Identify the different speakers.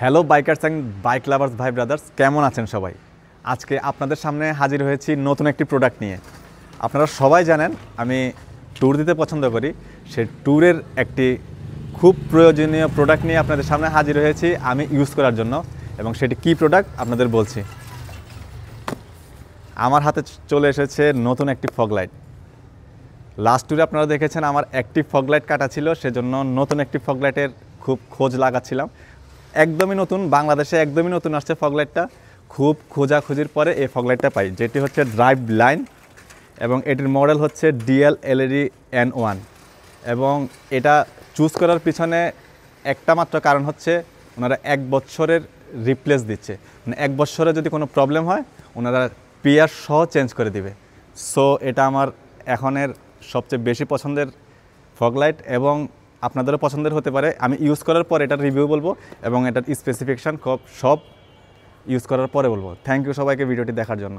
Speaker 1: Hello bikers and bike lovers ভাই brothers, কেমন আছেন সবাই? আজকে আপনাদের সামনে হাজির হয়েছি নতুন একটি প্রোডাক্ট নিয়ে। আপনারা সবাই জানেন আমি ট্যুর দিতে পছন্দ করি। সেই ট্যুরের একটি খুব প্রয়োজনীয় প্রোডাক্ট নিয়ে আপনাদের সামনে হাজির হয়েছি আমি ইউজ করার জন্য, এবং সেটি কী প্রোডাক্ট আপনাদের বলছি। আমার হাতে চলে এসেছে নতুন একটি ফগ লাইট। লাস্ট ট্যুরে আপনারা দেখেছেন আমার একটি ফগ লাইট কাটা ছিল, সেজন্য নতুন একটি ফগ লাইটের খুব খোঁজ লাগাচ্ছিলাম। একদমই নতুন, বাংলাদেশে একদমই নতুন আসছে ফগ লাইটটা। খুব খোঁজাখুঁজির পরে এই ফগ লাইটটা পাই, যেটি হচ্ছে ড্রাইভ লাইন, এবং এটির মডেল হচ্ছে DL LED N1। এবং এটা চুজ করার পিছনে একটা মাত্র কারণ হচ্ছে ওনারা 1 বছরের রিপ্লেস দিচ্ছে, মানে 1 বছরে যদি কোনো প্রবলেম হয় ওনারা পিয়ার সহ চেঞ্জ করে দিবে। সো এটা আমার এখনের সবচেয়ে বেশি পছন্দের ফগ লাইট, এবং আপনাদেরও পছন্দের হতে পারে। আমি ইউজ করার পর এটার রিভিউ বলবো এবং এটার স্পেসিফিকেশান সব ইউজ করার পরে বলবো। থ্যাংক ইউ সবাইকে ভিডিওটি দেখার জন্য।